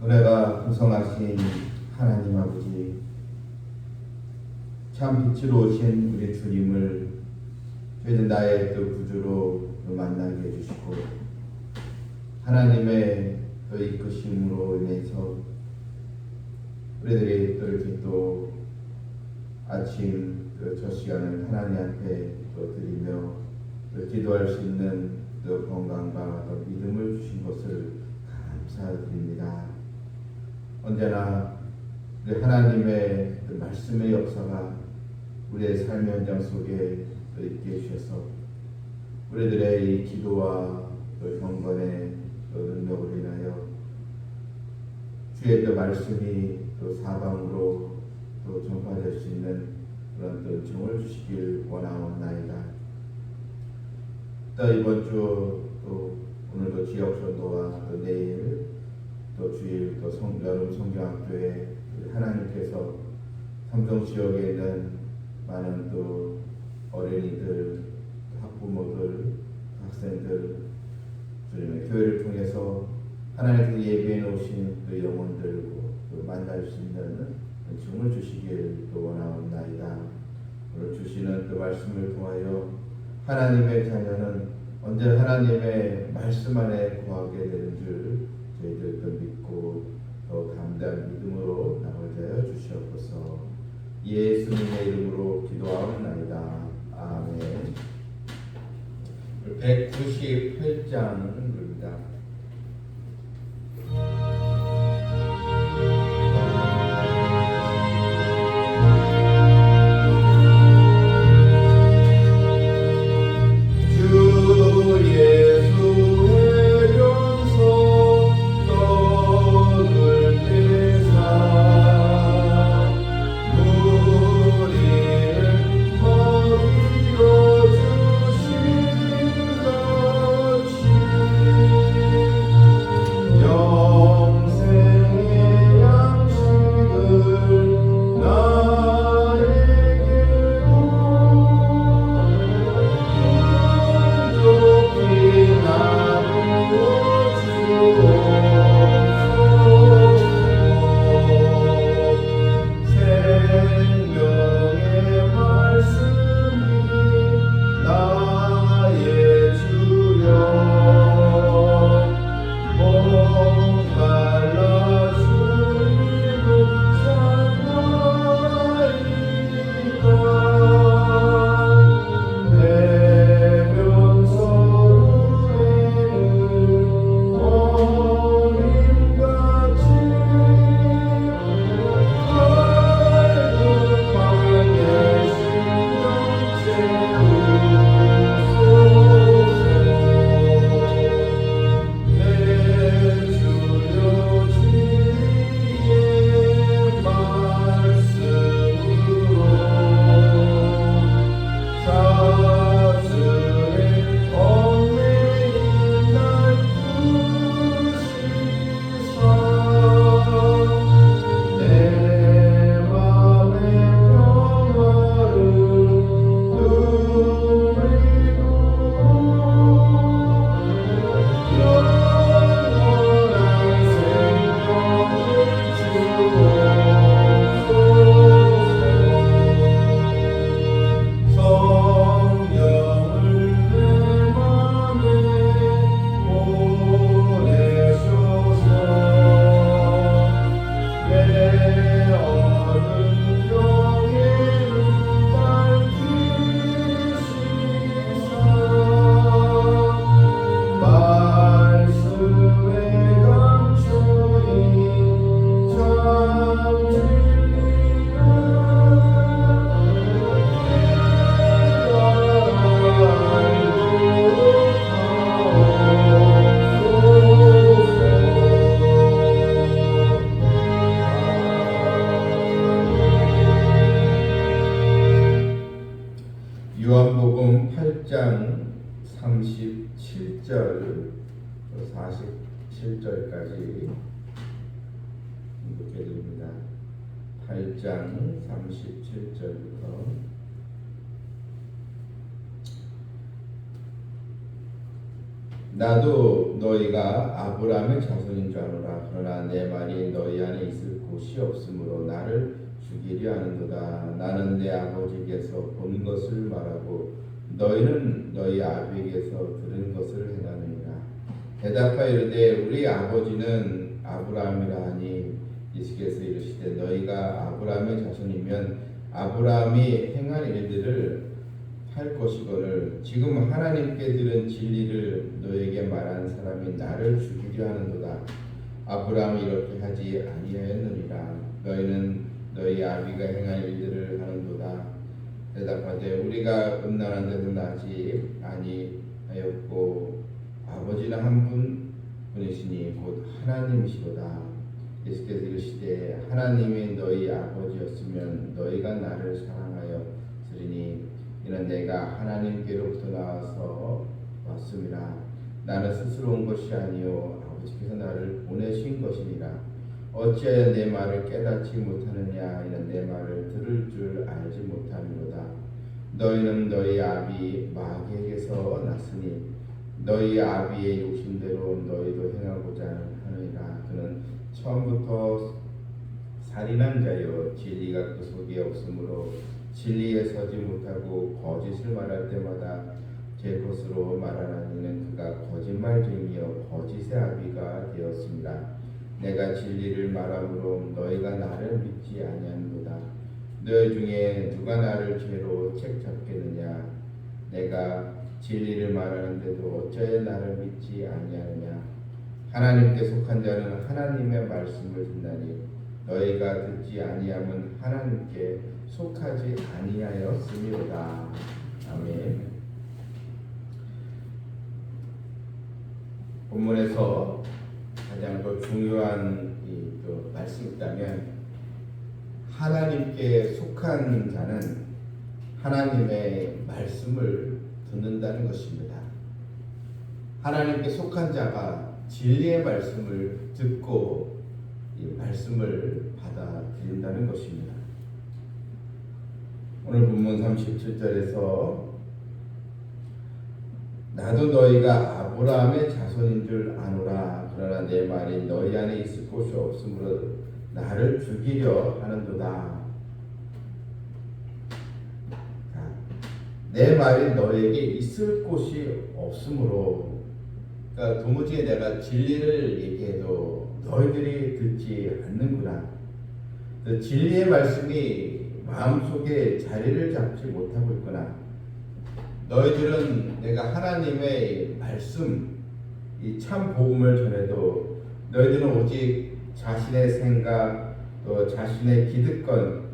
은혜가 풍성하신 하나님 아버지, 참 빛으로 오신 우리 주님을 죄진 나의 구주로 만나게 해주시고, 하나님의 이끄심으로 인해서 우리들이 이렇게 또 아침 저 시간을 하나님 앞에 드리며 기도할 수 있는 건강과 믿음을 주신 것을 감사드립니다. 언제나 우리 하나님의 말씀의 역사가 우리의 삶의 현장 속에 있게 해주셔서 우리들의 이 기도와 경건의 능력을 인하여 주의 말씀이 사방으로 전파될 수 있는 그런 은총을 주시길 원하옵나이다. 또 이번 주 오늘도 지역 전도와 내일 주일 여름 성경학교에 하나님께서 삼성 지역에 있는 많은 어린이들, 학부모들, 학생들, 주님의 교회를 통해서 하나님께서 예비해 놓으신 영혼들과 만날 수 있는 은총을 주시길 원하옵나이다. 오늘 주시는 말씀을 통하여 하나님의 자녀는 언제나 하나님의 말씀 안에 거하게 되는 줄 저희들도 믿고 더 담대한 믿음으로 나가게 하여 주시옵소서. 예수님의 이름으로 기도하옵나이다. 아멘. 198장입니다. 요한복음 8장 37절 47절까지 읽게 드립니다. 8장 37절부터 나도 너희가 아브라함의 자손인 줄 아노라. 그러나 내 말이 너희 안에 있을 곳이 없으므로 나를 죽이려 하는도다. 나는 내 아버지에게서 본 것을 말하고 너희는 너희 아비에게서 들은 것을 행하느니라. 대답하여 이르되 우리 아버지는 아브라함이라 하니 예수께서 이르시되 너희가 아브라함의 자손이면 아브라함이 행한 일들을 할 것이거늘 지금 하나님께 들은 진리를 너에게 말한 사람이 나를 죽이려 하는도다. 아브라함이 이렇게 하지 아니하였느니라. 너희는 너희 아비가 행한 일들을 하는도다. 대답하되 우리가 음란한 데도 나지 아니하였고 아버지는 한 분이시니 곧 하나님이시로다. 예수께서 이르시되 하나님이 너희 아버지였으면 너희가 나를 사랑하였으리니 이는 내가 하나님께로부터 나와서 왔음이라. 나는 스스로 온 것이 아니요 아버지께서 나를 보내신 것이니라. 어찌하여 내 말을 깨닫지 못하느냐. 이는 내 말을 들을 줄 알지 못함이로다. 너희는 너희 아비 마귀에게서 났으니 너희 아비의 욕심대로 너희도 행하고자 하느니라. 그는 처음부터 살인한 자여 진리가 그 속에 없으므로 진리에 서지 못하고 거짓을 말할 때마다 제 것으로 말하나니는 그가 거짓말쟁이여 거짓의 아비가 되었습니다. 내가 진리를 말함으로 너희가 나를 믿지 아니하는도다. 너희 중에 누가 나를 죄로 책잡겠느냐. 내가 진리를 말하는데도 어찌하여 나를 믿지 아니하느냐. 하나님께 속한 자는 하나님의 말씀을 듣나니 너희가 듣지 아니함은 하나님께 속하지 아니하였음이로다. 아멘. 본문에서 가장 더 중요한 또 말씀이 있다면 하나님께 속한 자는 하나님의 말씀을 듣는다는 것입니다. 하나님께 속한 자가 진리의 말씀을 듣고 이 말씀을 받아들인다는 것입니다. 오늘 본문 37절에서 나도 너희가 아브라함의 자손인 줄 아노라. 그러나 내 말이 너희 안에 있을 곳이 없으므로 나를 죽이려 하는도다. 내 말이 너에게 있을 곳이 없으므로, 그러니까 도무지 내가 진리를 얘기해도 너희들이 듣지 않는구나. 진리의 말씀이 마음속에 자리를 잡지 못하고 있구나. 너희들은 내가 하나님의 말씀, 이 참 복음을 전해도 너희들은 오직 자신의 생각, 또 자신의 기득권,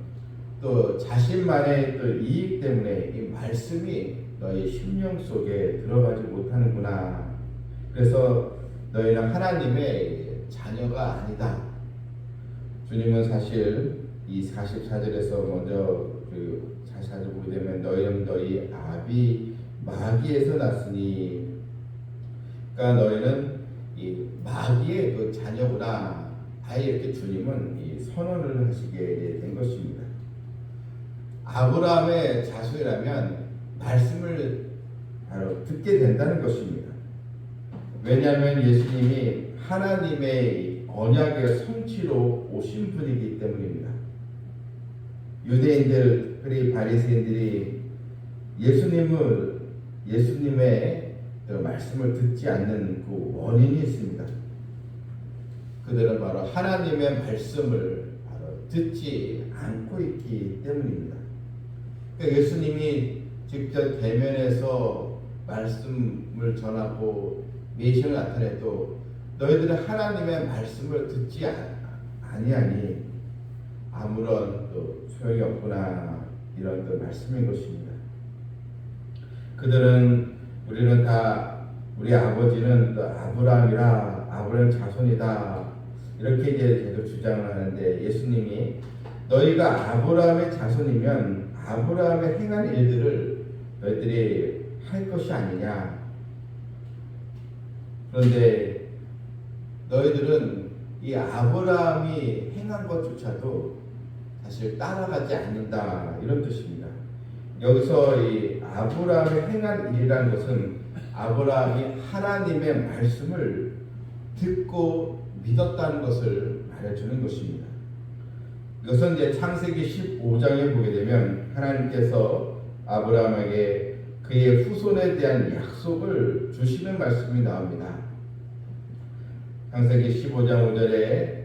또 자신만의 또 이익 때문에 이 말씀이 너희 심령 속에 들어가지 못하는구나. 그래서 너희는 하나님의 자녀가 아니다. 주님은 사실 이 44절에서 먼저 그 44절 보게 되면 너희는 너희 아비 마귀에서 났으니, 그러니까 너희는 이 마귀의 그 자녀구나. 아예 이렇게 주님은 이 선언을 하시게 된 것입니다. 아브라함의 자손이라면 말씀을 바로 듣게 된다는 것입니다. 왜냐하면 예수님이 하나님의 언약의 성취로 오신 분이기 때문입니다. 유대인들, 특히 바리새인들이 예수님의 그 말씀을 듣지 않는 그 원인이 있습니다. 그들은 바로 하나님의 말씀을 바로 듣지 않고 있기 때문입니다. 그러니까 예수님이 직접 대면해서 말씀을 전하고 메시아를 나타내도 너희들은 하나님의 말씀을 듣지 아니하니 아무런 또 소용이 없구나, 이런 또 말씀인 것입니다. 그들은 우리 아버지는 또 아브라함이라, 아브라함 자손이다, 이렇게 이제 계속 주장을 하는데, 예수님이 너희가 아브라함의 자손이면 아브라함의 행한 일들을 너희들이 할 것이 아니냐. 그런데 너희들은 이 아브라함이 행한 것조차도 사실 따라가지 않는다, 이런 뜻입니다. 여기서 이 아브라함의 행한 일이라는 것은 아브라함이 하나님의 말씀을 듣고 믿었다는 것을 말해주는 것입니다. 이것은 이제 창세기 15장에 보게 되면 하나님께서 아브라함에게 그의 후손에 대한 약속을 주시는 말씀이 나옵니다. 창세기 15장 5절에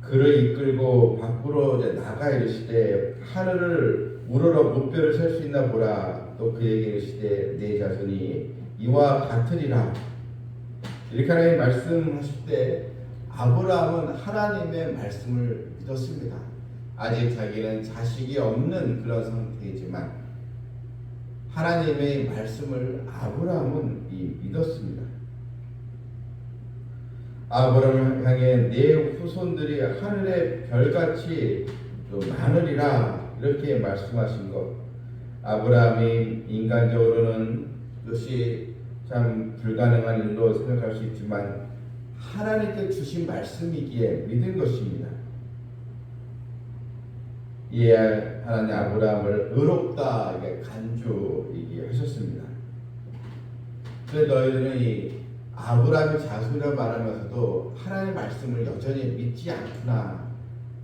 그를 이끌고 밖으로 이제 나가 이르시되 하늘을 우러러 무뼈를 셀 수 있나 보라. 또 그에게 이르시되 내 자손이 이와 같으리라. 이렇게 하나님 말씀하실 때 아브라함은 하나님의 말씀을 믿었습니다. 아직 자기는 자식이 없는 그런 상태이지만 하나님의 말씀을 아브라함은 믿었습니다. 아브라함을 향해 내 후손들이 하늘의 별같이 많으리라 이렇게 말씀하신 것, 아브라함이 인간적으로는 그것이 참 불가능한 일로 생각할 수 있지만 하나님께 주신 말씀이기에 믿은 것입니다. 이에 하나님 아브라함을 의롭다 간주이게 하셨습니다. 그래서 너희들은 이 아브라함의 자손이라고 말하면서도 하나님의 말씀을 여전히 믿지 않구나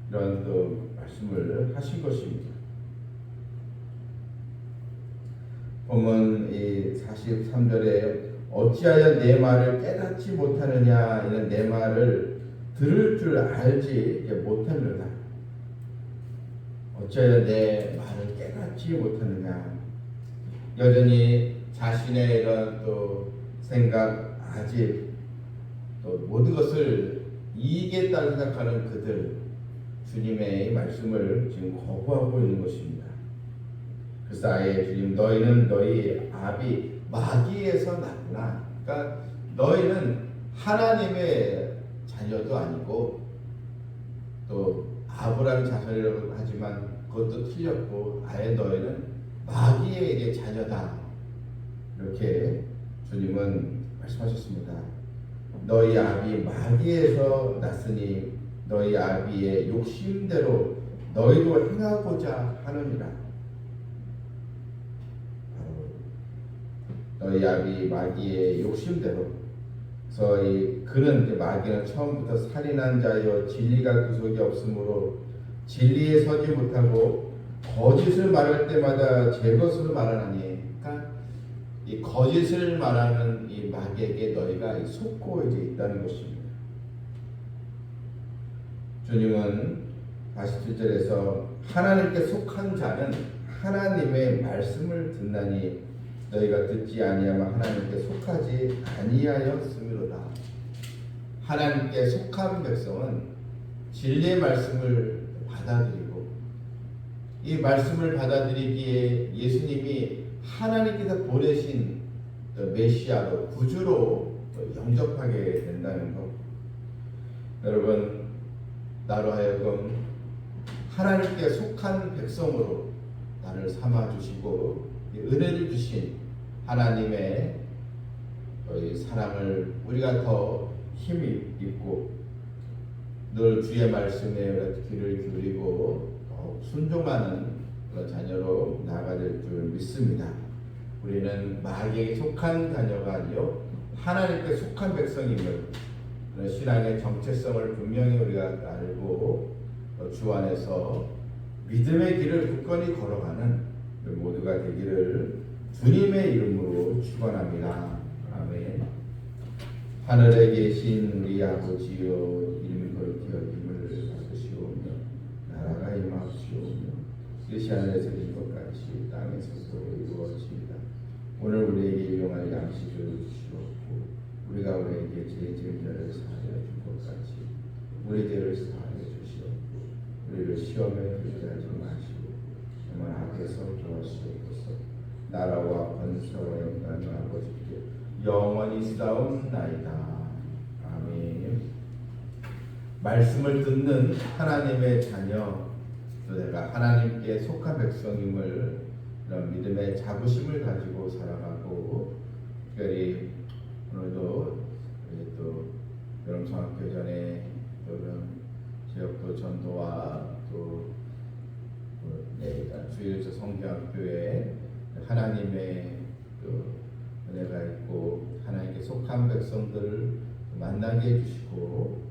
이런 또 말씀을 하신 것입니다. 보면 이 43절에 어찌하여 내 말을 깨닫지 못하느냐, 이는 내 말을 들을 줄 알지 못하느냐. 어찌하여 내 말을 깨닫지 못하느냐. 여전히 자신의 이런 또 생각, 아직 또 모든 것을 이익에 따라 생각하는 그들, 주님의 말씀을 지금 거부하고 있는 것입니다. 그래서 아예 주님, 너희는 너희 아비 마귀에서 났구나. 그러니까 너희는 하나님의 자녀도 아니고 또 아브라함 자손이라고 하지만 그것도 틀렸고 아예 너희는 마귀의 자녀다. 이렇게 주님은 말씀하셨습니다. 너희 아비 마귀에서 났으니 너희 아비의 욕심대로 너희도 행하고자 하느니라. 너희 아비 마귀의 욕심대로. 그래서 그는 마귀는 처음부터 살인한 자여 진리가 구속이 없으므로 진리에 서지 못하고 거짓을 말할 때마다 제 것으로 말하나니. 그러니까 이 거짓을 말하는 이 마귀에게 너희가 속고 있다는 것입니다. 주님은 47절에서 하나님께 속한 자는 하나님의 말씀을 듣나니 너희가 듣지 아니하면 하나님께 속하지 아니하였음이로다. 하나님께 속한 백성은 진리의 말씀을 받아들이고 이 말씀을 받아들이기에 예수님이 하나님께서 보내신 메시아로 구주로 영접하게 된다는 것. 여러분, 나로 하여금 하나님께 속한 백성으로 나를 삼아주시고 은혜를 주신 하나님의 사랑을 우리가 더 힘이 있고 늘 주의 말씀에 귀를 기울이고 더욱 순종하는 그런 자녀로 나아가야 될 줄 믿습니다. 우리는 마귀에게 속한 자녀가 아니요 하나님께 속한 백성임을, 그런 신앙의 정체성을 분명히 우리가 알고 주 안에서 믿음의 길을 굳건히 걸어가는 모두가 되기를 주님의 이름으로 축원합니다. 아멘. 하늘에 계신 우리 아버지여, 이름이 거룩히 여김을 받으시오며 나라가 임하시오며 뜻이 하늘에서 이룬 것 같이 땅에서도 이루어지이다. 오늘 우리에게 일용할 양식을 주시옵고 우리가 우리에게 죄 지은 자를 사하여 준 것 같이 우리 죄를 사하여 주시옵고 우리를 시험에 들게 하지 마시고 다만 앞에서 도와주시옵소서. 나라와 권세와 영광은 아버지께 영원히 있사옵나이다. 아멘. 말씀을 듣는 하나님의 자녀, 또 내가 하나님께 속한 백성임을 이런 믿음의 자부심을 가지고 살아가고, 특별히 오늘도 또 여름성학교전에 또는 지역도 전도와 또 주일저 성교학교에 하나님의 그 은혜가 있고 하나님께 속한 백성들을 만나게 해주시고